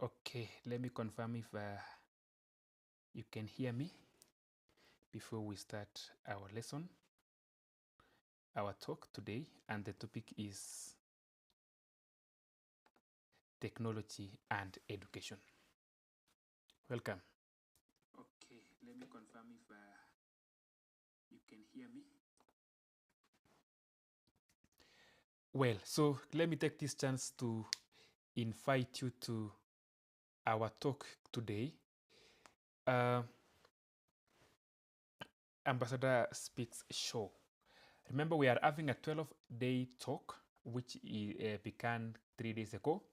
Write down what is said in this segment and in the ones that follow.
Okay, let me confirm if you can hear me before we start our lesson, our talk today, and the topic is technology and education. Welcome. Okay, let me confirm if you can hear me. Well, so let me take this chance to invite you to our talk today. Ambassador Speaks Show. Remember, we are having a 12-day talk, which began 3 days ago.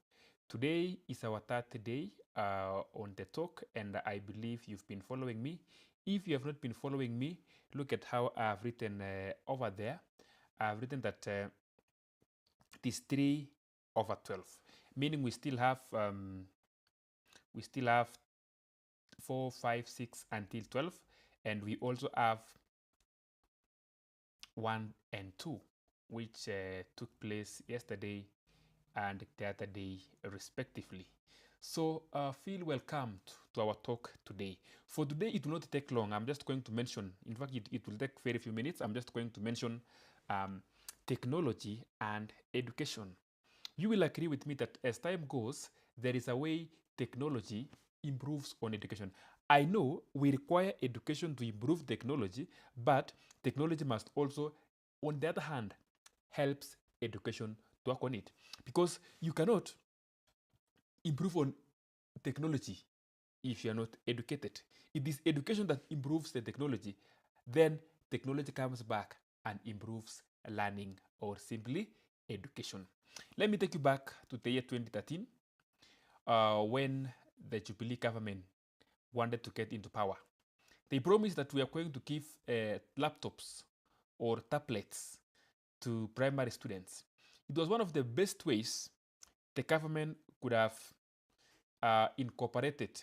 Today is our third day on the talk, and I believe you've been following me. If you have not been following me, look at how I've written over there. I've written that it is 3/12, meaning we still have 4, 5, 6 until 12, and we also have 1 and 2, which took place yesterday and the other day, respectively. So feel welcomed to our talk today. For today, it will not take long. I'm just going to mention, in fact, it will take very few minutes. I'm just going to mention technology and education. You will agree with me that as time goes, there is a way technology improves on education. I know we require education to improve technology, but technology must also, on the other hand, helps education to work on it. Because you cannot improve on technology if you are not educated. It is education that improves the technology. Then technology comes back and improves learning or simply education. Let me take you back to the year 2013 when the Jubilee government wanted to get into power. They promised that we are going to give laptops or tablets to primary students. It was one of the best ways the government could have incorporated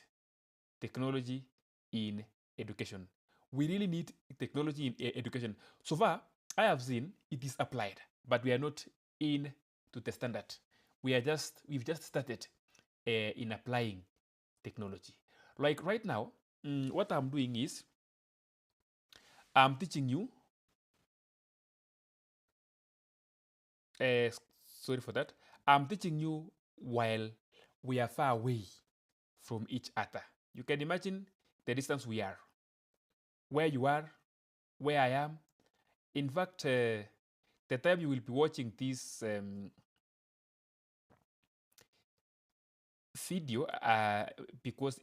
technology in education. We really need technology in education. So far, I have seen it is applied, but we are not in to the standard. We've just started in applying technology. Like right now, what I'm doing is I'm teaching you. Uh, sorry for that. I'm teaching you while we are far away from each other. You can imagine the distance we are, where you are, where I am. In fact, the time you will be watching this video, because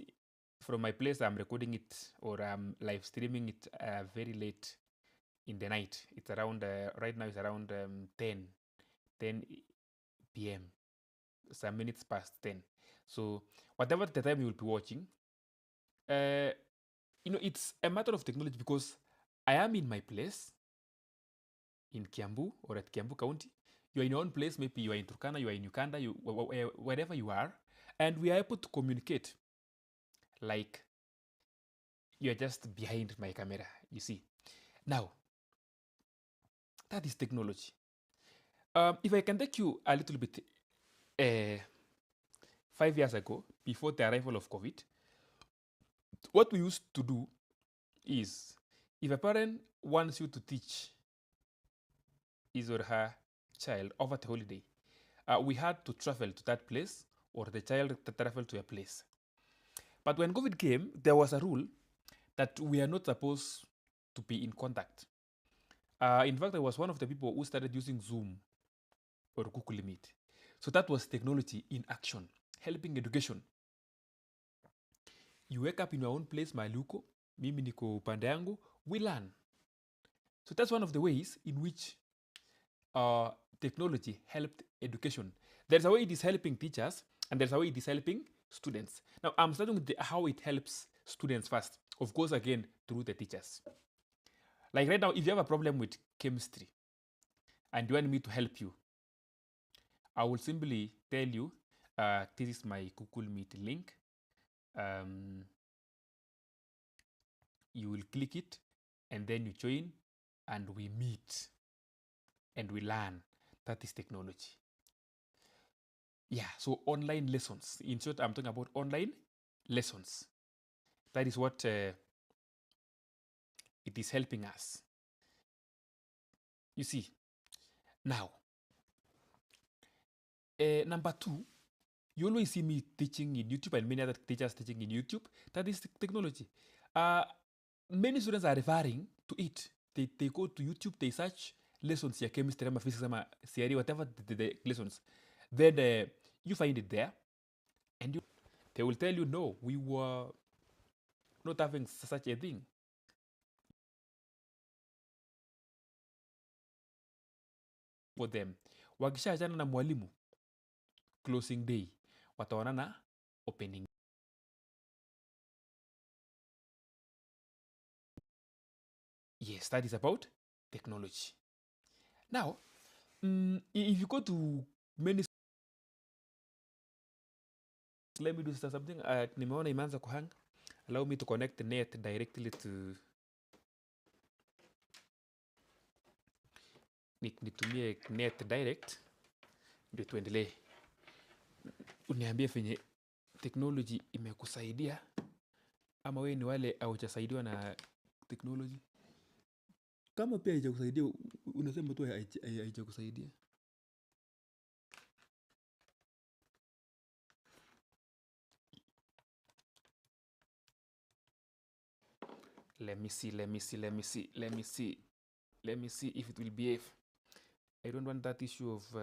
from my place I'm recording it or I'm live streaming it very late in the night. It's around, right now it's around 10 p.m., some minutes past 10. So whatever the time you will be watching, uh, it's a matter of technology because I am in my place in Kiambu or at Kiambu County. You are in your own place, maybe you are in Turkana, you are in Uganda, wherever you are, and we are able to communicate like you are just behind my camera, you see. Now, that is technology. If I can take you a little bit, 5 years ago, before the arrival of COVID, what we used to do is if a parent wants you to teach his or her child over the holiday, we had to travel to that place or the child to travel to a place. But when COVID came, there was a rule that we are not supposed to be in contact. In fact, I was one of the people who started using Zoom or Google Meet. So that was technology in action, helping education. You wake up in your own place, Maluko, mimi niko upande yangu, we learn. So that's one of the ways in which technology helped education. There's a way it is helping teachers, and there's a way it is helping students. Now, I'm starting with how it helps students first. Of course, again, through the teachers. Like right now, if you have a problem with chemistry and you want me to help you, I will simply tell you, this is my Google Meet link. You will click it and then you join and we meet and we learn. That is technology. Yeah, so online lessons. In short, I'm talking about online lessons. That is what it is helping us. You see, now, number two, you always see me teaching in YouTube and many other teachers teaching in YouTube. That is technology. Uh, Many students are referring to it. They go to YouTube, they search lessons, yeah, chemistry, physics, theory, whatever the lessons. Then you find it there, and they will tell you, no, we were not having such a thing. For them, wakishaachana na mwalimu, closing day, wataona na opening. Yes, that is about technology. Now, if you go to many, let me do something. Nimeona imeanza kuhang. Allow me to connect the net directly to, nitumie net direct ndio tuendelee. Uniambie venye technology imekusaidia ama wewe ni wale haujasaidiwa na technology. Kama pia haijakusaidia, unasema tu haijakusaidia. Let me see if it will behave. I don't want that issue of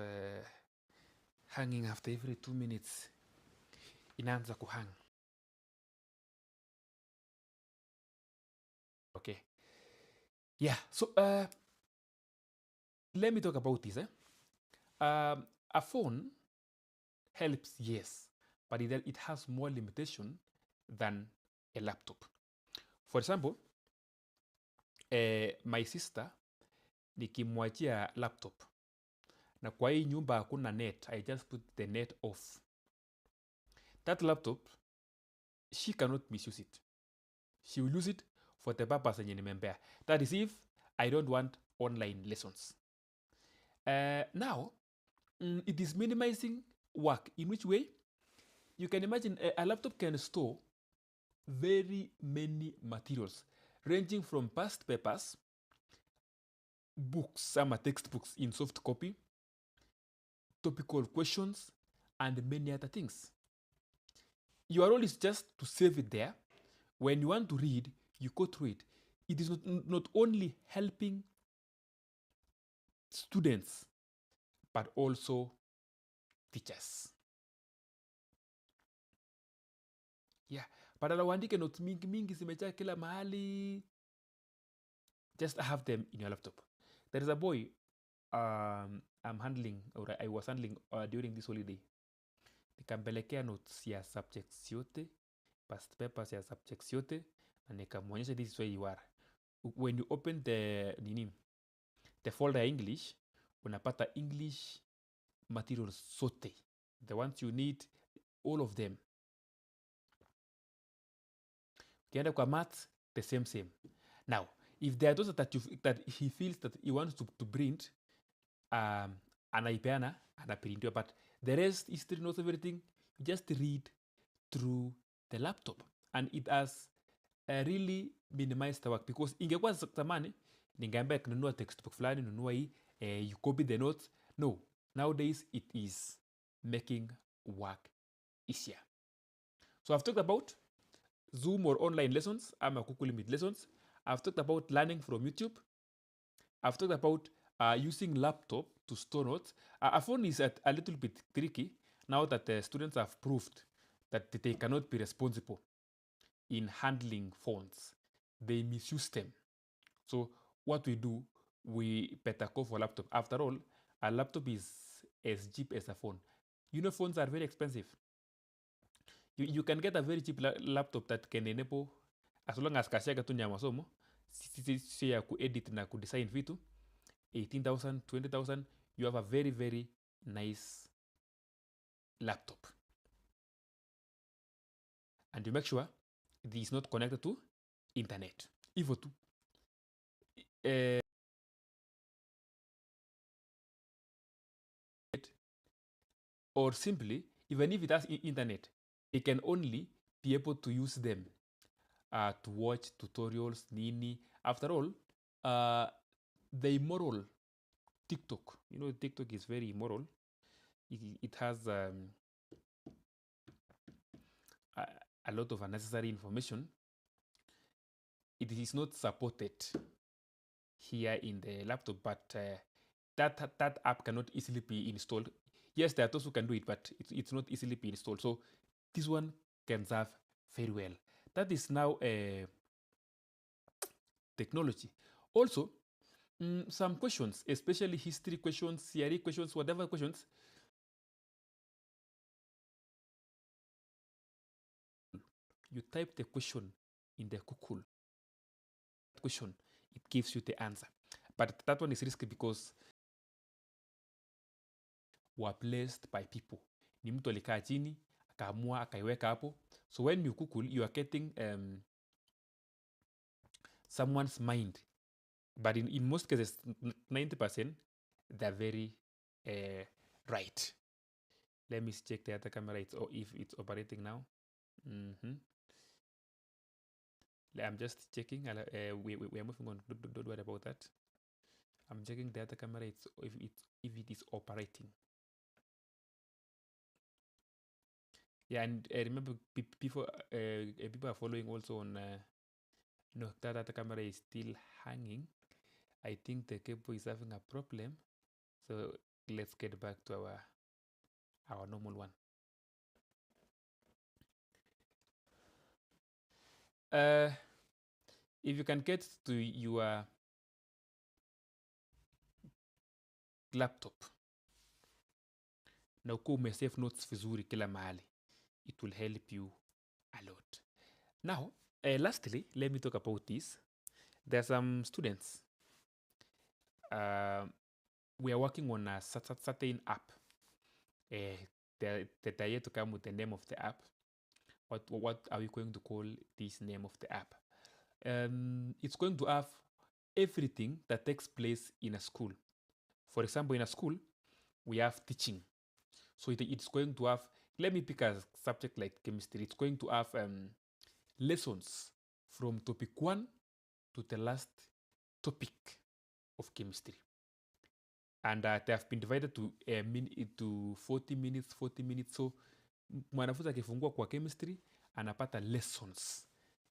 hanging after every 2 minutes. Inaanza kuhang. Okay. Yeah, so let me talk about this. A phone helps, yes, but it has more limitation than a laptop. For example, my sister nikimwachia laptop na kwa hii nyumba hakuna net, I just put the net off. That laptop, she cannot misuse it. She will use it for the purpose yenye nimempea. That is if I don't want online lessons. Now, it is minimizing work. In which way? You can imagine a laptop can store very many materials, ranging from past papers, books, some textbooks in soft copy, topical questions, and many other things. Your role is just to save it there. When you want to read, you go through it. It is not only helping students, but also teachers. Yeah, badala uandike notes mingi zimejaa kila mahali, just have them in your laptop. There is a boy I'm handling, or I was handling during this holiday. Nikampelekea notes ya subjects yote, past papers ya subjects yote, na nikamwonyesha this is where you are. When you open the folder English, unapata English materials zote, the ones you need, all of them. Ukienda kwa maths, the same. Now, if there are those that he feels that he wants to print, anaipeana, anaprintiwa, but the rest, history, knows everything, just read through the laptop. And it has really minimized the work, because ingekuwa zamani, ningeambia kununua textbook fulani, nunua hii, you copy the notes. No, nowadays it is making work easier. So I've talked about Zoom or online lessons, ama Google Meet lessons. I've talked about learning from YouTube. I've talked about using laptop to store notes. A phone is a little bit tricky now that the students have proved that they cannot be responsible in handling phones. They misuse them. So what we do, we better go for a laptop. After all, a laptop is as cheap as a phone. You know, phones are very expensive. You can get a very cheap laptop that can enable, as long as kashaka tu masomo, si ya ku-edit na ku-design vitu, 18,000, 20,000, you have a very, very nice laptop. And you make sure it is not connected to internet. Hivyo tu. or simply, even if it has internet, they can only be able to use them to watch tutorials, nini. After all, the immoral TikTok, TikTok is very immoral. It has a, a lot of unnecessary information. It is not supported here in the laptop, but that app cannot easily be installed. Yes, there are those who can do it, but it's not easily be installed. So this one can serve very well. That is now a technology. Also, some questions, especially history questions, CRE questions, whatever questions, you type the question in the Google question, it gives you the answer. But that one is risky because were placed by people. Ni mtu alikaa chini, akaamua, akaiweka hapo. So when you Google, you are getting someone's mind. But in most cases, 90%, they're very right. Let me check the other camera if it's operating now. I'm just checking. We are moving on. Don't worry about that. I'm checking the other camera if it is operating. Yeah, and remember, people are following also on. No, that other camera is still hanging. I think the cable is having a problem. So let's get back to our normal one. If you can get to your laptop na uko umesave notes vizuri kila mahali, it will help you a lot. Now, lastly, let me talk about this. There are some students. We are working on a certain app. They're yet to come with the name of the app. What are we going to call this name of the app? It's going to have everything that takes place in a school. For example, in a school, we have teaching. So it's going to have, let me pick a subject like chemistry. It's going to have lessons from topic 1 to the last topic of chemistry. And they have been divided to 40 minutes. So mwanafunzi akifungua kwa chemistry anapata lessons.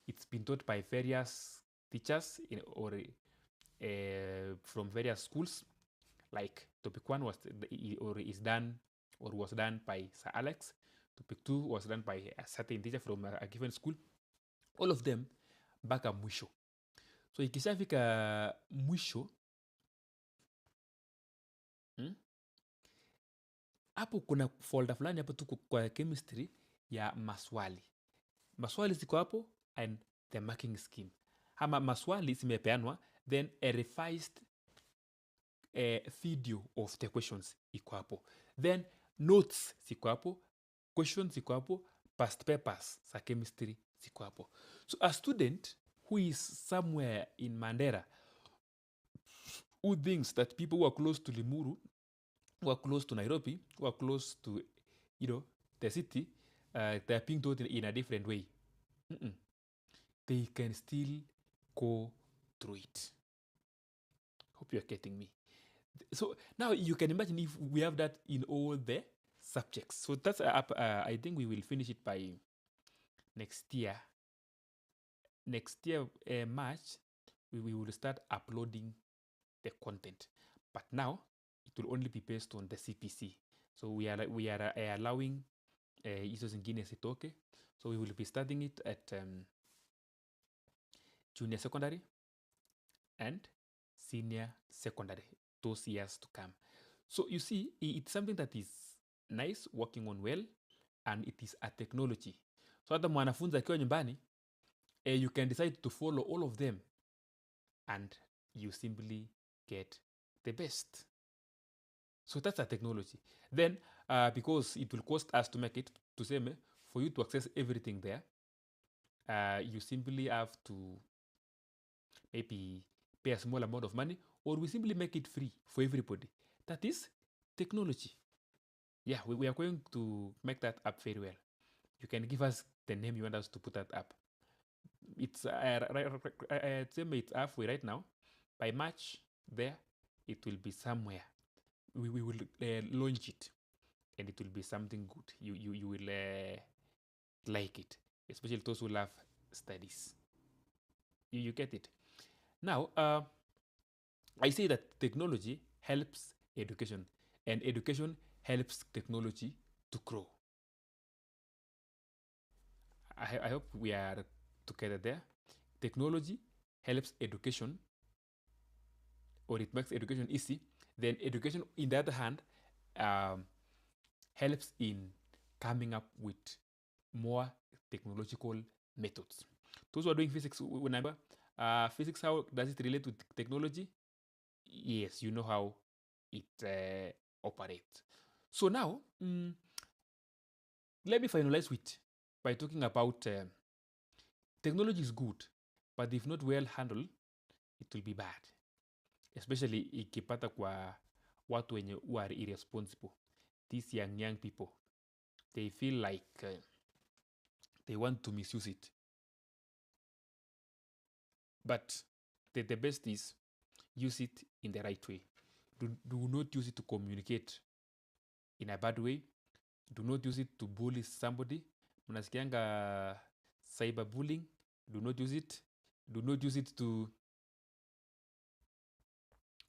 It's been taught by various teachers from various schools. Like topic 1 was done by Sir Alex. Topic 2 was done by a certain teacher from a given school. All of them mpaka mwisho. So ikishafika mwisho, hapo kuna folder fulani hapo tu kwa chemistry ya maswali. Maswali ziko hapo and the marking scheme. Ama maswali zimepeanwa, then a revised video of the questions iko hapo. Then notes ziko hapo, questions ziko hapo, past papers za chemistry ziko hapo. So a student who is somewhere in Mandera, who thinks that people who are close to Limuru, who are close to Nairobi, who are close to, the city, they are being taught in a different way. They can still go through it. Hope you're getting me. So now you can imagine if we have that in all the subjects. So that's I think we will finish it by next year. Next year, March, we will start uploading the content. But now it will only be based on the CPC. So we are allowing hizo zingine zitoke. So we will be starting it at junior secondary and senior secondary, those years to come. So you see, it's something that is nice, working on well, and it is a technology. So hata mwanafunzi akiwa nyumbani, you can decide to follow all of them and you simply get the best. So that's a technology. Then, because it will cost us to make it, to say, for you to access everything there, you simply have to maybe pay a small amount of money, or we simply make it free for everybody. That is technology. yeah, we are going to make that app very well. You can give us the name you want us to put that app. It's it's halfway right now. By March, there it will be somewhere. We will launch it, and it will be something good. You will like it, especially those who love studies. You get it. Now, I say that technology helps education, and education helps technology to grow. I hope we are together there. Technology helps education, or it makes education easy. Then education, in the other hand, um, helps in coming up with more technological methods. Those who are doing physics, remember, physics, how does it relate to technology? Yes, you know how it operates. So now, let me finalize with by talking about technology is good, but if not well handled, it will be bad, especially ikipata kwa watu wenye who are irresponsible. These young people, they feel like they want to misuse it. But the best is use it in the right way. Do not use it to communicate in a bad way. Do not use it to bully somebody. Mnasikianga cyberbullying. Do not use it. Do not use it to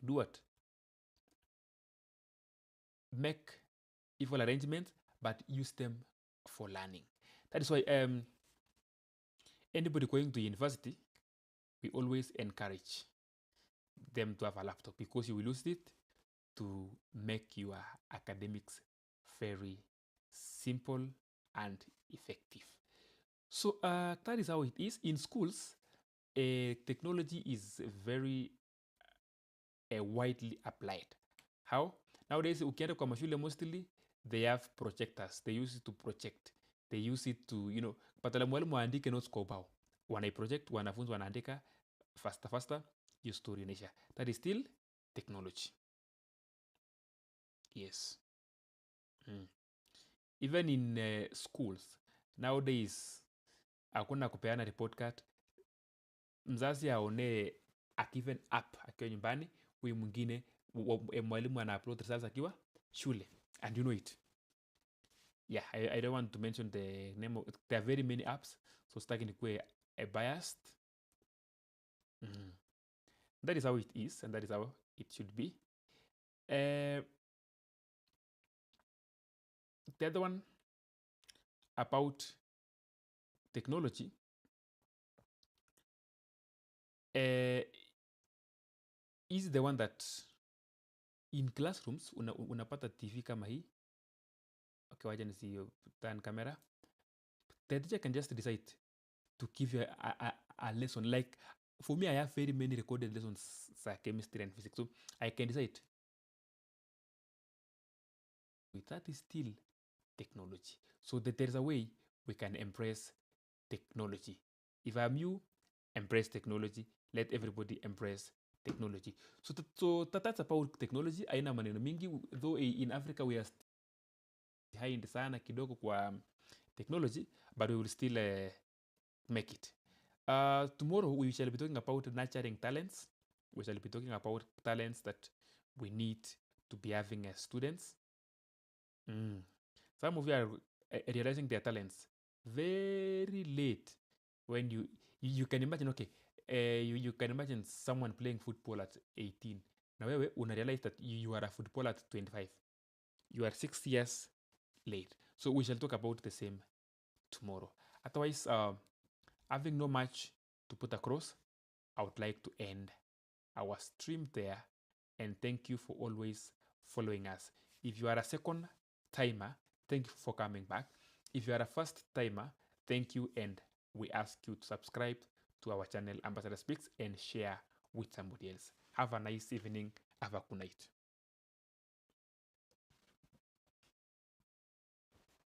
do what? Make evil arrangements, but use them for learning. That is why anybody going to university, we always encourage them to have a laptop, because you will use it to make your academics very simple and effective. So that is how it is in schools. Technology is very widely applied. How? Nowadays, ukienda kwa mashule, mostly they have projectors. They use it to project. They use it to, patala mwalimu waandike notes kwa ubao, wanaiproject, wanafunzi wanaandika faster, your story inaisha. That is still technology. Yes. Even in schools nowadays, hakuna kupeana report card. Mzazi aone akiven app akiwa nyumbani, huyu mwingine mwalimu ana upload results akiwa shule, and you know it. Yeah, I don't want to mention the name of, there are very many apps, so sitaki nikuwe biased. That is how it is, and that is how it should be. The other one about technology is the one that in classrooms unapata TV kama hii. Okay, wacha nisi turn camera. The teacher can just decide to give you a lesson. Like for me, I have very many recorded lessons for chemistry and physics, so I can decide. That is still technology. So that there is a way we can embrace technology. If I'm you, embrace technology. Let everybody embrace technology. So that's about technology. Aina maneno mingi, though in Africa we are behind sana kidogo kwa technology, but we will still make it. Tomorrow we shall be talking about nurturing talents. We shall be talking about talents that we need to be having as students. Some of you are realizing their talents very late. When you can imagine, okay, you can imagine someone playing football at 18. Now wewe una realize that you are a footballer at 25. You are 6 years late. So we shall talk about the same tomorrow. Otherwise, having no much to put across, I would like to end our stream there, and thank you for always following us. If you are a second timer, thank you for coming back. If you are a first timer, thank you, and we ask you to subscribe to our channel Ambassador Speaks and share with somebody else. Have a nice evening. Have a good night.